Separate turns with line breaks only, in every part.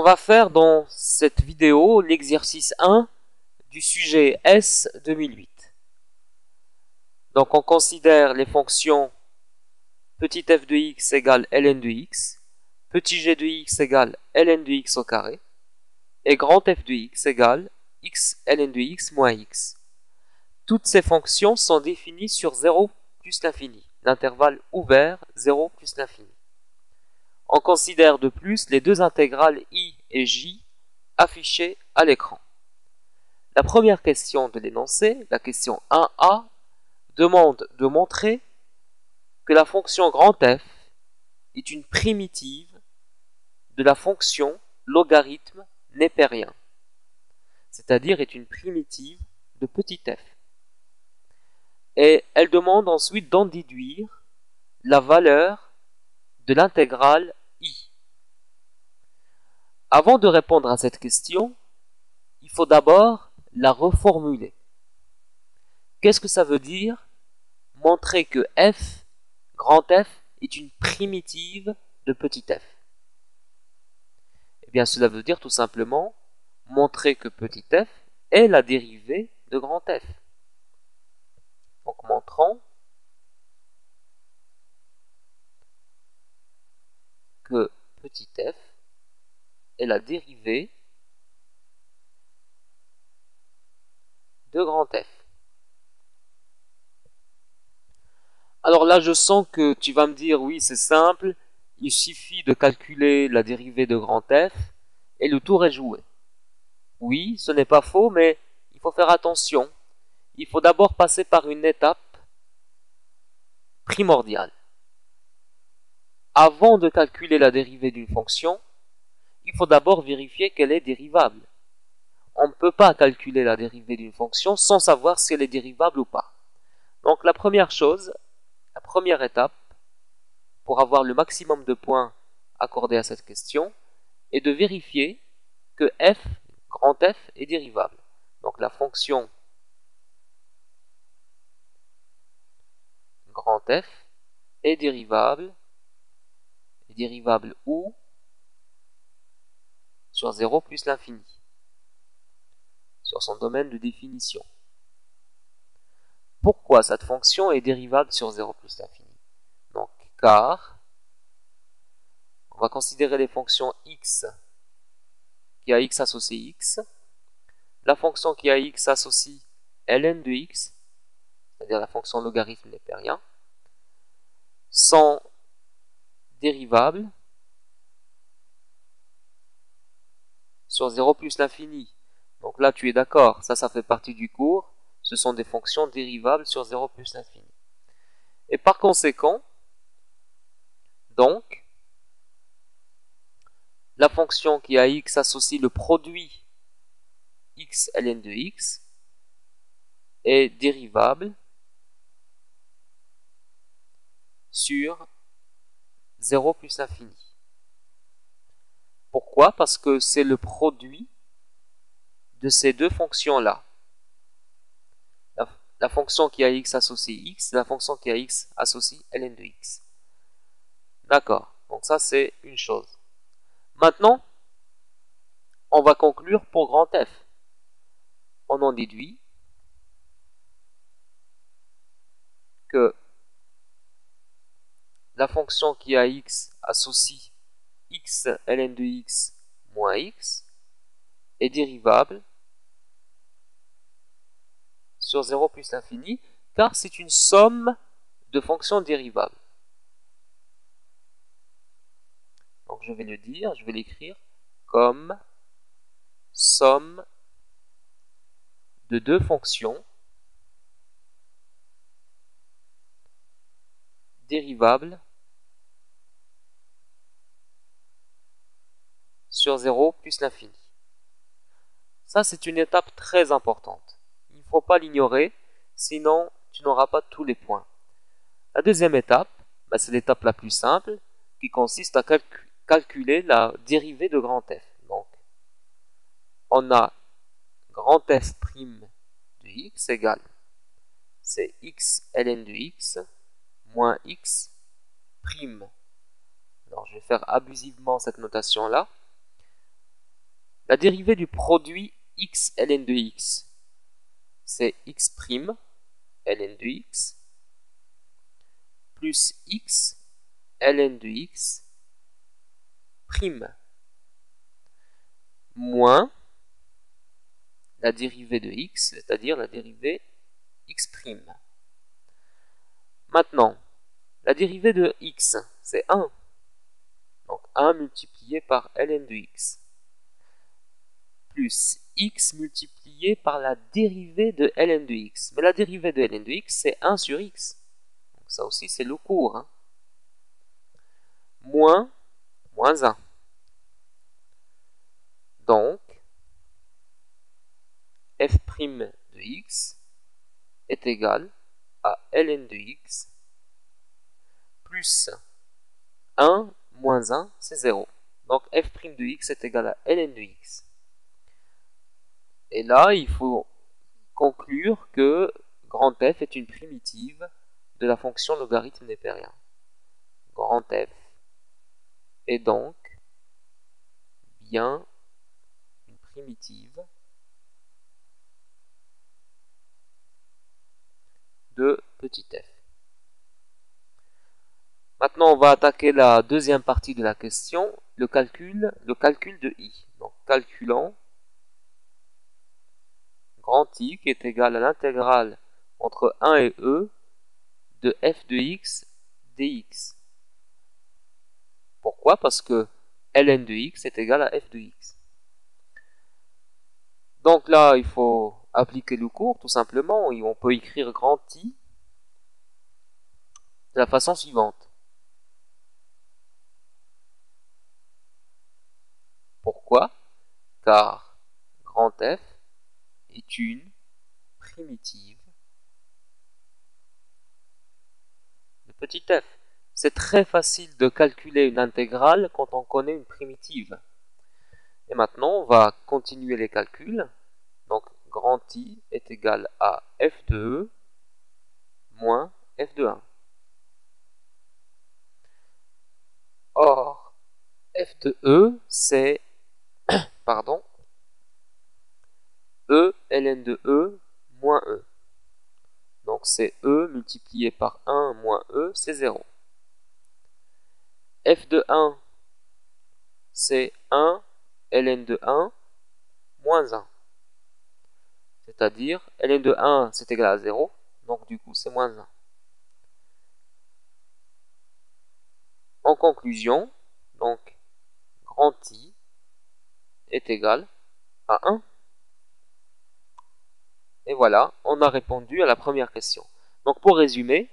va faire dans cette vidéo l'exercice 1 du sujet S 2008. Donc on considère les fonctions petit f de x égale ln de x, petit g de x égale ln de x au carré, et grand f de x égale x ln de x moins x. Toutes ces fonctions sont définies sur 0 plus l'infini, l'intervalle ouvert 0 plus l'infini. On considère de plus les deux intégrales i et j affichées à l'écran. La première question de l'énoncé, la question 1a, demande de montrer que la fonction grand f est une primitive de la fonction logarithme népérien, c'est-à-dire est une primitive de petit f. Et elle demande ensuite d'en déduire la valeur de l'intégrale i. Avant de répondre à cette question, il faut d'abord la reformuler. Qu'est-ce que ça veut dire? Montrer que f, grand F, est une primitive de petit f. Eh bien, cela veut dire tout simplement montrer que petit f est la dérivée de grand F. Donc, montrons que petit f est la dérivée de grand F. Alors là, je sens que tu vas me dire, oui, c'est simple, il suffit de calculer la dérivée de grand F et le tour est joué. Oui, ce n'est pas faux, mais il faut faire attention. Il faut d'abord passer par une étape primordiale. Avant de calculer la dérivée d'une fonction, il faut d'abord vérifier qu'elle est dérivable. On ne peut pas calculer la dérivée d'une fonction sans savoir si elle est dérivable ou pas. Donc la première chose, la première étape, pour avoir le maximum de points accordés à cette question, est de vérifier que f, grand F, est dérivable. Donc la fonction grand F est dérivable où? Sur 0 plus l'infini, sur son domaine de définition. Pourquoi cette fonction est dérivable sur 0 plus l'infini? Donc, car on va considérer les fonctions x qui a x associé x, la fonction qui a x associe ln de x, c'est-à-dire la fonction logarithme népérien, sont dérivables sur 0 plus l'infini. Donc là, tu es d'accord, ça fait partie du cours, ce sont des fonctions dérivables sur 0 plus l'infini. Et par conséquent, donc, la fonction qui a x associe le produit x ln de x est dérivable sur 0 plus l'infini. Pourquoi? Parce que c'est le produit de ces deux fonctions-là. La fonction qui a x associé x, la fonction qui a x associe ln de x. D'accord, donc ça c'est une chose. Maintenant, on va conclure pour grand F. On en déduit que la fonction qui a x associe x ln de x moins x est dérivable sur 0 plus l'infini, car c'est une somme de fonctions dérivables. Donc je vais le dire, je vais l'écrire comme somme de deux fonctions dérivables sur 0 plus l'infini. Ça, c'est une étape très importante. Il ne faut pas l'ignorer, sinon tu n'auras pas tous les points. La deuxième étape, c'est l'étape la plus simple, qui consiste à calculer la dérivée de grand F. Donc, on a grand F' de x égale, c'est x ln de x moins x prime. Alors, je vais faire abusivement cette notation-là. La dérivée du produit x ln de x, c'est x' ln de x plus x ln de x prime moins la dérivée de x, c'est-à-dire la dérivée x'. Maintenant, la dérivée de x, c'est 1. Donc 1 multiplié par ln de x plus x multiplié par la dérivée de ln de x. Mais la dérivée de ln de x, c'est 1 sur x. Donc ça aussi, c'est le cours. Hein. Moins 1. Donc, f' de x est égal à ln de x plus 1 moins 1, c'est 0. Donc f' de x est égal à ln de x. Et là, il faut conclure que grand F est une primitive de la fonction logarithme népérien. Grand F est donc bien une primitive de petit f. Maintenant, on va attaquer la deuxième partie de la question, le calcul de i. Donc, calculant grand I qui est égal à l'intégrale entre 1 et e de f de x dx. Pourquoi? Parce que ln de x est égal à f de x. Donc là, il faut appliquer le cours, tout simplement, et on peut écrire grand I de la façon suivante. Pourquoi? Car grand F est une primitive de petit f. C'est très facile de calculer une intégrale quand on connaît une primitive. Et maintenant, on va continuer les calculs. Donc, grand I est égal à f de e moins f de 1. Or, f de e, c'est pardon, e ln de e moins e. Donc c'est e multiplié par 1 moins e, c'est 0. F de 1, c'est 1 ln de 1 moins 1. C'est-à-dire, ln de 1, c'est égal à 0, donc du coup, c'est moins 1. En conclusion, donc, grand I est égal à 1. Et voilà, on a répondu à la première question. Donc pour résumer,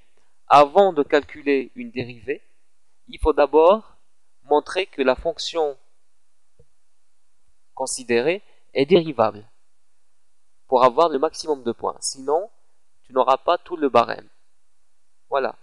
avant de calculer une dérivée, il faut d'abord montrer que la fonction considérée est dérivable pour avoir le maximum de points. Sinon, tu n'auras pas tout le barème. Voilà.